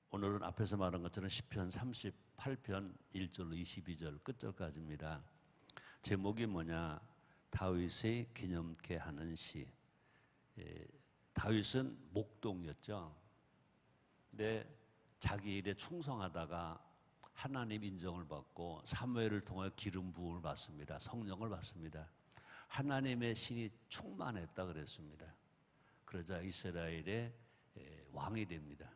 오늘은 앞에서 말한 것처럼 시편 38편 1절로 22절 끝절까지입니다. 제목이 뭐냐? 다윗의 기념케 하는 시. 다윗은 목동이었죠. 근데 자기 일에 충성하다가 하나님 인정을 받고 사무엘을 통해 기름 부음을 받습니다. 성령을 받습니다. 하나님의 신이 충만했다 그랬습니다. 그러자 이스라엘의 왕이 됩니다.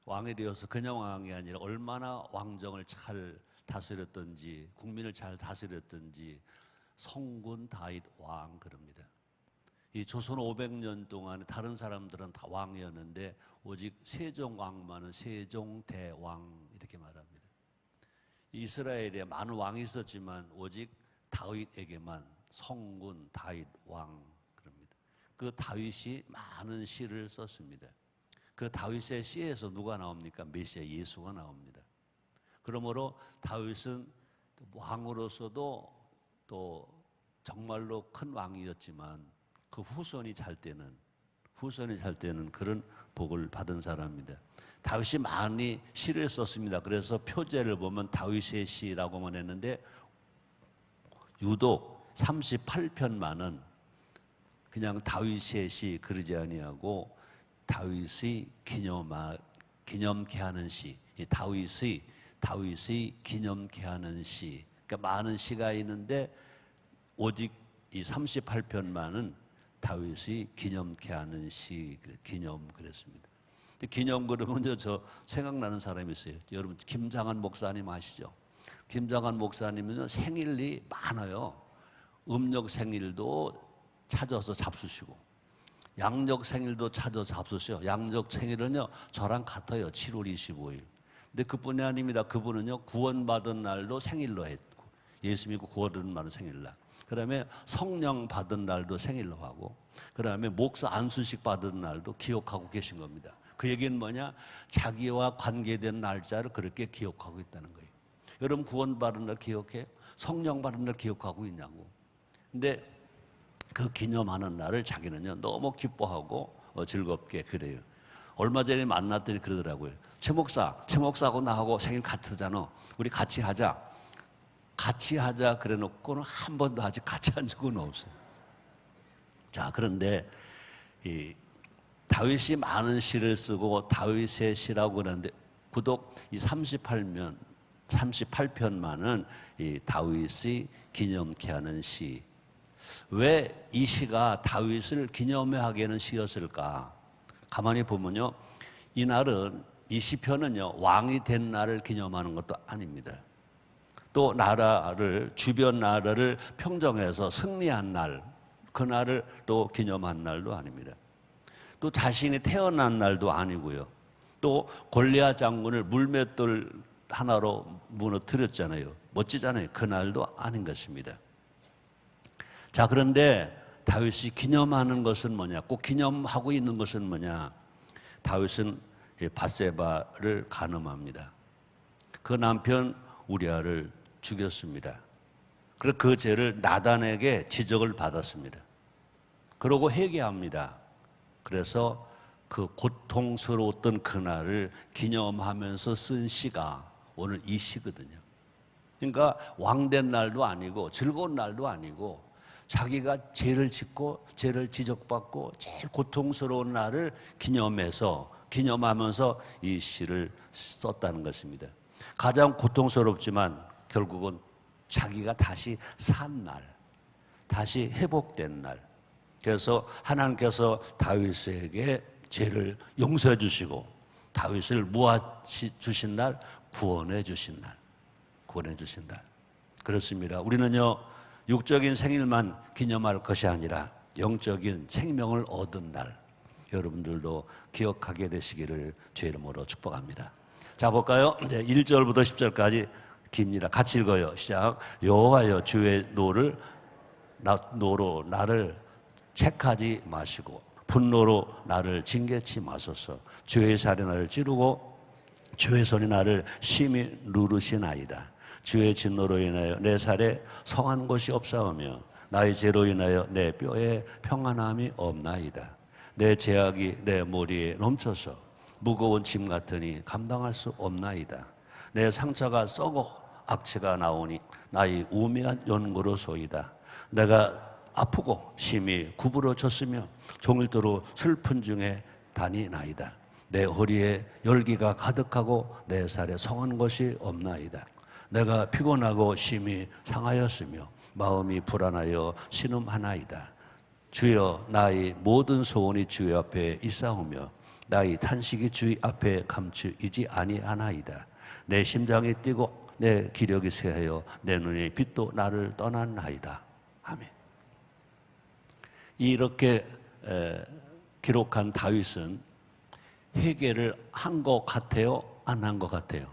왕이 되어서 그냥 왕이 아니라 얼마나 왕정을 잘 다스렸던지, 국민을 잘 다스렸던지 성군 다윗 왕 그럽니다. 이 조선 500년 동안 다른 사람들은 다 왕이었는데 오직 세종왕만은 세종대왕 이렇게 말합니다. 이스라엘에 많은 왕이 있었지만 오직 다윗에게만 성군 다윗 왕 그럽니다. 그 다윗이 많은 시를 썼습니다. 그 다윗의 시에서 누가 나옵니까? 메시아 예수가 나옵니다. 그러므로 다윗은 왕으로서도 또 정말로 큰 왕이었지만 그 후손이 잘 때는 그런 복을 받은 사람입니다. 다윗이 많이 시를 썼습니다. 그래서 표제를 보면 다윗의 시라고만 했는데 유독 38편만은 그냥 다윗의 시 그러지 아니하고 다윗의 기념케 하는 시, 다윗의 기념케 하는 시. 그러니까 많은 시가 있는데 오직 이 38편만은 다윗의 기념케 하는 시, 기념 그랬습니다. 기념 그러면 저 생각나는 사람이 있어요. 여러분 김장한 목사님 아시죠? 김장한 목사님은 생일이 많아요. 음력 생일도 찾아서 잡수시고 양력 생일도 찾아서 잡수시오. 양력 생일은요 저랑 같아요. 7월 25일. 근데 그뿐이 아닙니다. 그분은요 구원받은 날도 생일로 했고 예수 믿고 구원받은 날은 생일날. 그 다음에 성령 받은 날도 생일로 하고 그 다음에 목사 안수식 받은 날도 기억하고 계신 겁니다. 그 얘기는 뭐냐? 자기와 관계된 날짜를 그렇게 기억하고 있다는 거예요. 여러분 구원받은 날 기억해요? 성령 받은 날 기억하고 있냐고. 근데 그 기념하는 날을 자기는요 너무 기뻐하고 즐겁게 그래요. 얼마 전에 만났더니 그러더라고요. 최 목사하고 나하고 생일 같으잖아. 우리 같이 하자 그래 놓고는 한 번도 아직 같이 한 적은 없어요. 자, 그런데 이 다윗이 많은 시를 쓰고 다윗의 시라고 그러는데 부독 이 38편만은 이 다윗의 기념케 하는 시. 왜 이 시가 다윗을 기념하게 하는 시였을까? 가만히 보면요, 이 날은 이 시편은요 왕이 된 날을 기념하는 것도 아닙니다. 또 주변 나라를 평정해서 승리한 날, 그 날을 또 기념한 날도 아닙니다. 또 자신이 태어난 날도 아니고요. 또 골리앗 장군을 물맷돌 하나로 무너뜨렸잖아요. 멋지잖아요. 그 날도 아닌 것입니다. 자, 그런데 다윗이 기념하는 것은 뭐냐? 꼭 기념하고 있는 것은 뭐냐? 다윗은 밧세바를 간음합니다. 그 남편 우리아를 죽였습니다. 그래서 그 죄를 나단에게 지적을 받았습니다. 그러고 회개합니다. 그래서 그 고통스러웠던 그날을 기념하면서 쓴 시가 오늘 이 시거든요. 그러니까 왕된 날도 아니고 즐거운 날도 아니고 자기가 죄를 짓고 죄를 지적받고 제일 고통스러운 날을 기념하면서 이 시를 썼다는 것입니다. 가장 고통스럽지만 결국은 자기가 다시 산 날, 다시 회복된 날. 그래서 하나님께서 다윗에게 죄를 용서해 주시고 다윗을 모아 주신 날, 구원해 주신 날. 그렇습니다. 우리는요 육적인 생일만 기념할 것이 아니라 영적인 생명을 얻은 날, 여러분들도 기억하게 되시기를 주의 이름으로 축복합니다. 자, 볼까요? 1절부터 10절까지 깁니다. 같이 읽어요. 시작. 여호와여, 주의 노로 나를 책하지 마시고 분노로 나를 징계치 마소서. 주의 살이 나를 찌르고 주의 손이 나를 심히 누르시나이다. 주의 진노로 인하여 내 살에 성한 곳이 없사오며 나의 죄로 인하여 내 뼈에 평안함이 없나이다. 내 죄악이 내 머리에 넘쳐서 무거운 짐 같으니 감당할 수 없나이다. 내 상처가 썩어 악취가 나오니 나의 우매한 연고로소이다. 내가 아프고 심히 구부러졌으며 종일토록 슬픈 중에 다니나이다. 내 허리에 열기가 가득하고 내 살에 성한 것이 없나이다. 내가 피곤하고 심히 상하였으며 마음이 불안하여 신음하나이다. 주여, 나의 모든 소원이 주의 앞에 있사오며 나의 탄식이 주의 앞에 감추이지 아니하나이다. 내 심장이 뛰고 내 기력이 쇠하여 내 눈의 빛도 나를 떠났나이다. 아멘. 이렇게 기록한 다윗은 회개를 한 것 같아요? 안 한 것 같아요?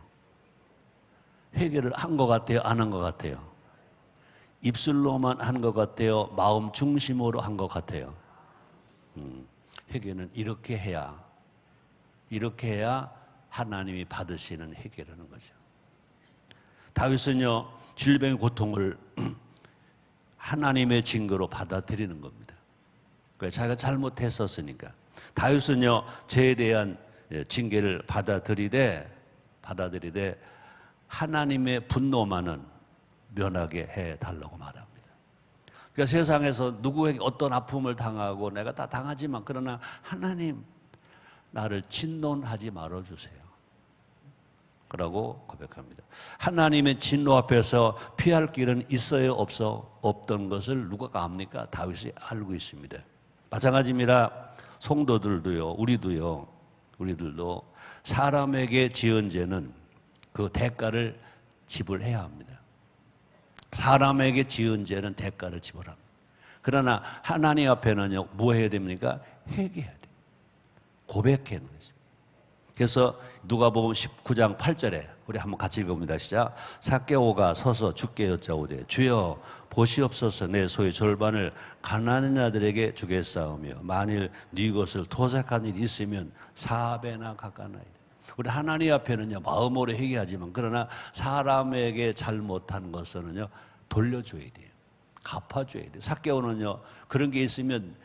회개를 한 것 같아요? 안 한 것 같아요? 입술로만 한 것 같아요? 마음 중심으로 한 것 같아요? 회개는 이렇게 해야 하나님이 받으시는 회개라는 거죠. 다윗은요, 질병의 고통을 하나님의 증거로 받아들이는 겁니다. 자기가 잘못했었으니까. 다윗은요, 죄에 대한 징계를 받아들이되 하나님의 분노만은 면하게 해달라고 말합니다. 그러니까 세상에서 누구에게 어떤 아픔을 당하고 내가 다 당하지만 그러나 하나님 나를 진노하지 말아주세요. 그러고 고백합니다. 하나님의 진노 앞에서 피할 길은 있어요, 없던 것을 누가 압니까? 다윗이 알고 있습니다. 마찬가지입니다. 성도들도요, 우리들도 사람에게 지은 죄는 그 대가를 지불해야 합니다. 사람에게 지은 죄는 대가를 지불합니다. 그러나 하나님 앞에는요, 뭐 해야 됩니까? 회개해야 돼요. 고백해야 되는 거죠. 그래서 누가복음 19장 8절에 우리 한번 같이 읽어봅니다. 시작. 삭개오가 서서 주께 여짜오되 주여 보시옵소서. 내 소의 절반을 가난한 자들에게 주겠사오며 만일 네 것을 토색한 일이 있으면 4배나 갚아나이다. 우리 하나님 앞에는요, 마음으로 회개하지만 그러나 사람에게 잘못한 것은요, 돌려줘야 돼요. 갚아줘야 돼요. 삭개오는요, 그런 게 있으면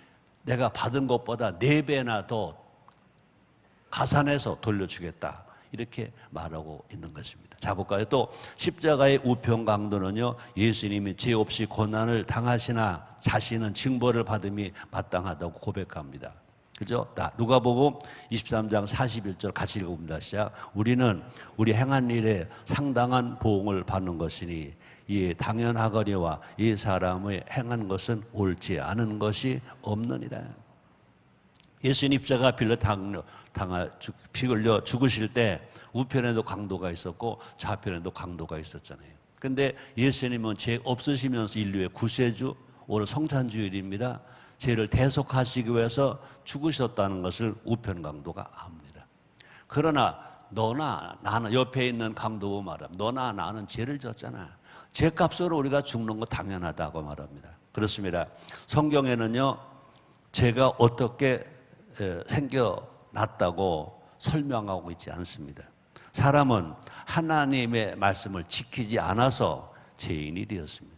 내가 받은 것보다 4배나 더 가산해서 돌려주겠다, 이렇게 말하고 있는 것입니다. 자, 볼까요? 또 십자가의 우편 강도는요, 예수님이 죄 없이 고난을 당하시나 자신은 징벌을 받음이 마땅하다고 고백합니다. 그죠? 누가복음 23장 41절 같이 읽어봅니다. 시작. 우리는 우리 행한 일에 상당한 보응을 받는 것이니 이에 당연하거니와 이 사람의 행한 것은 옳지 않은 것이 없느니라. 예수님 십자가 빌려 피 흘려 죽으실 때 우편에도 강도가 있었고 좌편에도 강도가 있었잖아요. 그런데 예수님은 죄 없으시면서 인류의 구세주, 오늘 성찬주일입니다. 죄를 대속하시기 위해서 죽으셨다는 것을 우편 강도가 압니다. 그러나 너나 나는, 옆에 있는 강도가 말합니다. 너나 나는 죄를 졌잖아. 죄값으로 우리가 죽는 거 당연하다고 말합니다. 그렇습니다. 성경에는요, 죄가 어떻게 생겨났다고 설명하고 있지 않습니다. 사람은 하나님의 말씀을 지키지 않아서 죄인이 되었습니다.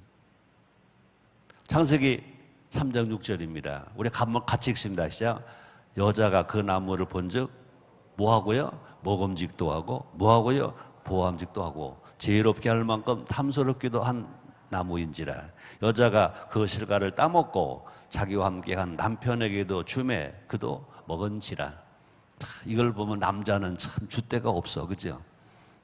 창세기 3장 6절입니다. 우리 한번 같이 읽습니다. 시작. 여자가 그 나무를 본즉 뭐하고요? 먹음직도 하고 뭐하고요? 보암직도 하고 지혜롭게 할 만큼 탐스럽기도 한 나무인지라. 여자가 그 실과를 따먹고 자기와 함께한 남편에게도 주매 그도 먹은지라. 이걸 보면 남자는 참 줏대가 없어, 그죠?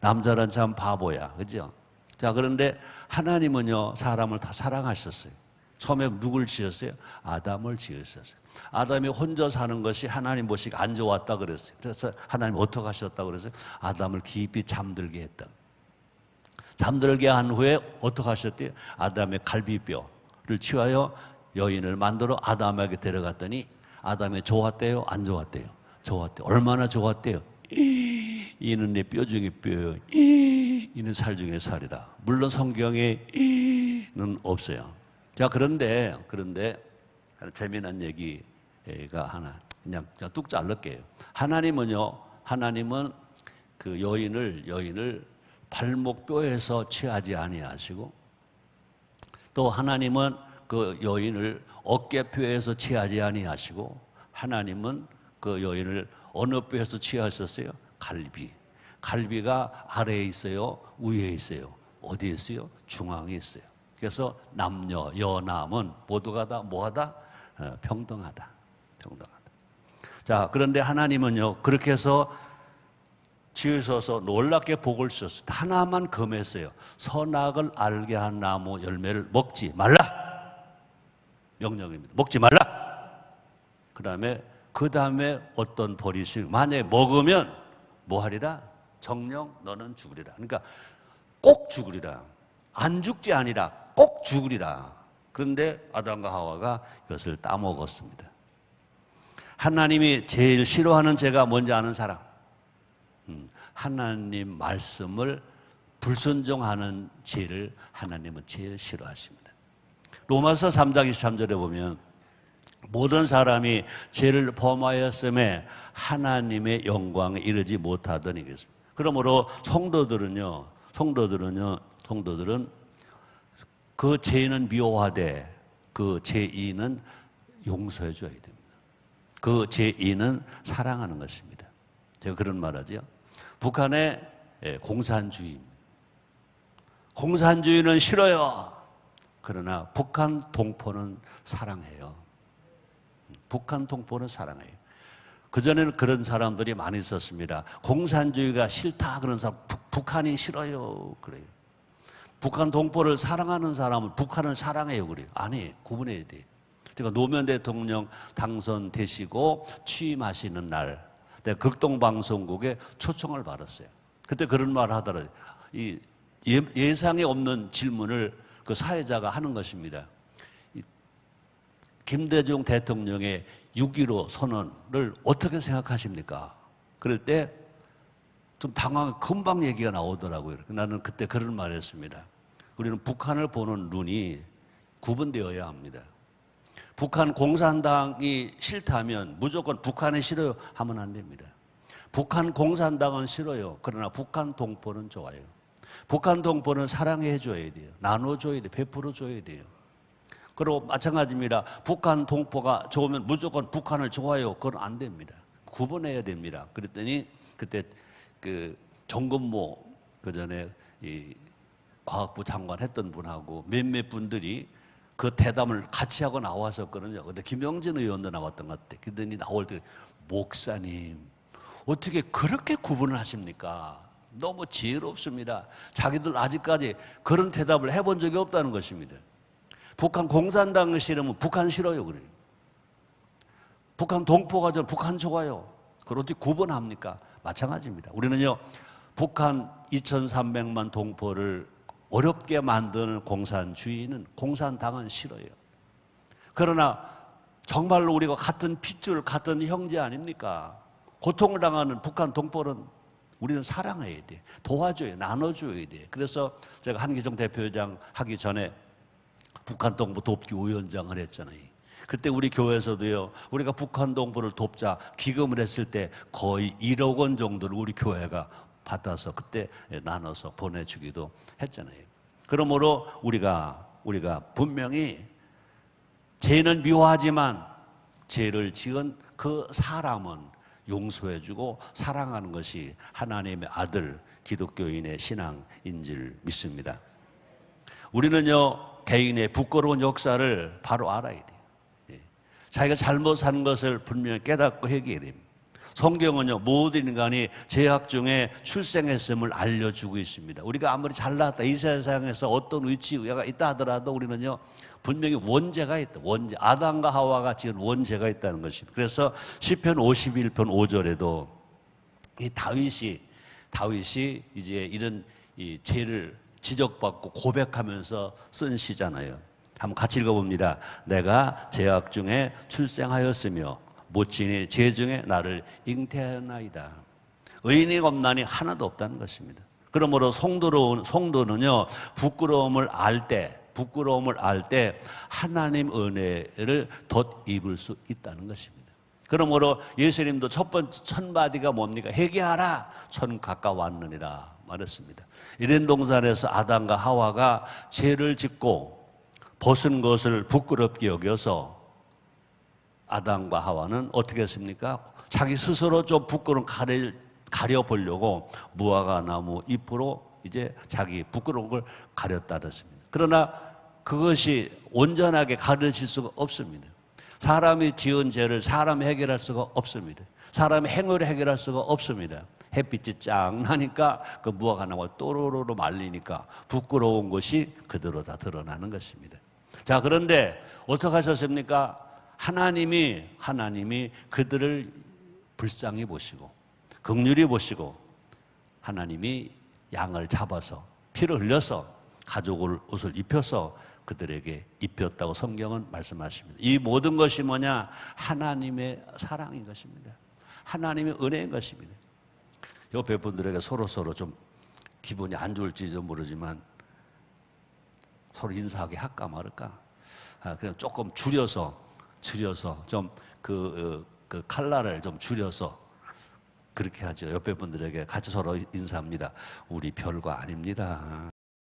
남자는 참 바보야, 그죠? 자, 그런데 하나님은요, 사람을 다 사랑하셨어요. 처음에 누굴 지었어요? 아담을 지으셨어요. 아담이 혼자 사는 것이 하나님 보시기 안 좋았다 그랬어요. 그래서 하나님 어떻게 하셨다고 그랬어요? 아담을 깊이 잠들게 했다. 잠들게 한 후에 어떻게 하셨대요? 아담의 갈비뼈를 치하여 여인을 만들어 아담에게 데려갔더니 아담이 좋았대요? 안 좋았대요? 좋았대요. 얼마나 좋았대요? 이는 내 뼈 중에 뼈요. 이는 살 중에 살이다. 물론 성경에는 없어요. 자, 그런데 재미난 얘기가 하나 그냥 뚝 잘를게요. 하나님은 그 여인을 발목뼈에서 취하지 아니하시고 또 하나님은 그 여인을 어깨뼈에서 취하지 아니하시고 하나님은 그 여인을 어느 뼈에서 취하셨어요? 갈비. 갈비가 아래에 있어요? 위에 있어요? 어디에 있어요? 중앙에 있어요. 그래서 남녀, 여남은 모두가 다 뭐하다? 평등하다. 평등하다. 자, 그런데 하나님은요, 그렇게 해서 지으셔서 놀랍게 복을 주셨어요. 하나만 금했어요. 선악을 알게 한 나무 열매를 먹지 말라. 명령입니다. 먹지 말라. 그 다음에 어떤 벌이 있으면 만약에 먹으면 뭐 하리라? 정녕 너는 죽으리라. 그러니까 꼭 죽으리라. 안 죽지 아니라 꼭 죽으리라. 그런데 아담과 하와가 이것을 따먹었습니다. 하나님이 제일 싫어하는 죄가 뭔지 아는 사람? 하나님 말씀을 불순종하는 죄를 하나님은 제일 싫어하십니다. 로마서 3장 23절에 보면 모든 사람이 죄를 범하였음에 하나님의 영광에 이르지 못하더니 그랬습니다. 그러므로 성도들은 그 죄는 미워하되 그 죄인은 용서해 줘야 됩니다. 그 죄인은 사랑하는 것입니다. 제가 그런 말 하죠. 북한의 공산주의는 싫어요. 그러나 북한 동포는 사랑해요. 북한 동포는 사랑해요. 그전에는 그런 사람들이 많이 있었습니다. 공산주의가 싫다 그런 사람, 북한이 싫어요. 그래요. 북한 동포를 사랑하는 사람은 북한을 사랑해요. 그래요. 아니, 구분해야 돼요. 제가 노무현 대통령 당선되시고 취임하시는 날, 내가 극동방송국에 초청을 받았어요. 그때 그런 말을 하더라고요. 이 예상에 없는 질문을 그 사회자가 하는 것입니다. 김대중 대통령의 6.15 선언을 어떻게 생각하십니까? 그럴 때 좀 금방 얘기가 나오더라고요. 나는 그때 그런 말을 했습니다. 우리는 북한을 보는 눈이 구분되어야 합니다. 북한 공산당이 싫다면 무조건 북한이 싫어요 하면 안 됩니다. 북한 공산당은 싫어요. 그러나 북한 동포는 좋아요. 북한 동포는 사랑해 줘야 돼요. 나눠줘야 돼요. 베풀어 줘야 돼요. 그리고 마찬가지입니다. 북한 동포가 좋으면 무조건 북한을 좋아해요. 그건 안 됩니다. 구분해야 됩니다. 그랬더니 그때 그 정건모 그 전에 이 과학부 장관 했던 분하고 몇몇 분들이 그 대담을 같이 하고 나왔었거든요. 근데 김영진 의원도 나왔던 것 같아. 그랬더니 나올 때 목사님 어떻게 그렇게 구분을 하십니까? 너무 지혜롭습니다. 자기들 아직까지 그런 대답을 해본 적이 없다는 것입니다. 북한 공산당을 싫으면 북한 싫어요 그래요. 북한 동포가 저 북한 좋아요. 그걸 어떻게 구분합니까? 마찬가지입니다. 우리는요 북한 2,300만 동포를 어렵게 만드는 공산당은 싫어요. 그러나 정말로 우리가 같은 핏줄 같은 형제 아닙니까? 고통을 당하는 북한 동포는 우리는 사랑해야 돼. 도와줘야, 나눠줘야 돼. 그래서 제가 한기정 대표장 하기 전에 북한 동포 돕기 위원장을 했잖아요. 그때 우리 교회에서도요, 우리가 북한 동포를 돕자 기금을 했을 때 거의 1억 원 정도를 우리 교회가 받아서 그때 나눠서 보내주기도 했잖아요. 그러므로 우리가 분명히 죄는 미워하지만 죄를 지은 그 사람은 용서해주고 사랑하는 것이 하나님의 아들 기독교인의 신앙인 줄 믿습니다. 우리는요 개인의 부끄러운 역사를 바로 알아야 돼요. 자기가 잘못 산 것을 분명히 깨닫고 해결해야 됩니다. 성경은요 모든 인간이 죄악 중에 출생했음을 알려주고 있습니다. 우리가 아무리 잘났다 이 세상에서 어떤 위치가 있다 하더라도 우리는요 분명히 원죄가 있다. 아담과 하와가 지은 원죄가 있다는 것입니다. 그래서 시편 51편 5절에도 이 다윗이 이제 이런 이 죄를 지적받고 고백하면서 쓴 시잖아요. 한번 같이 읽어봅니다. 내가 죄악 중에 출생하였으며 못지니 죄 중에 나를 잉태하였나이다. 의인이 없나니 하나도 없다는 것입니다. 그러므로 성도는요 부끄러움을 알 때 하나님 은혜를 덧입을 수 있다는 것입니다. 그러므로 예수님도 첫 번째 첫 마디가 뭡니까? 회개하라, 천 가까웠느니라 말했습니다. 에덴 동산에서 아담과 하와가 죄를 짓고 벗은 것을 부끄럽게 여겨서 아담과 하와는 어떻게 했습니까? 자기 스스로 좀 부끄러운 가려보려고 무화과 나무 잎으로 이제 자기 부끄러운 걸 가렸다 그랬습니다. 그러나 그것이 온전하게 가려질 수가 없습니다. 사람이 지은 죄를 사람이 해결할 수가 없습니다. 사람이 행위로 해결할 수가 없습니다. 햇빛이 쫙 나니까 그 무화과 나무가 또로로로 말리니까 부끄러운 것이 그대로 다 드러나는 것입니다. 자, 그런데 어떻게 하셨습니까? 하나님이 그들을 불쌍히 보시고 긍휼히 보시고 하나님이 양을 잡아서 피를 흘려서 가죽 옷을 입혀서 그들에게 입혔다고 성경은 말씀하십니다. 이 모든 것이 뭐냐? 하나님의 사랑인 것입니다. 하나님의 은혜인 것입니다. 옆에 분들에게 서로 좀 기분이 안 좋을지도 모르지만 서로 인사하게 할까 말까. 그냥 조금 줄여서 좀 그 칼날을 좀 줄여서 그렇게 하죠. 옆에 분들에게 같이 서로 인사합니다. 우리 별거 아닙니다.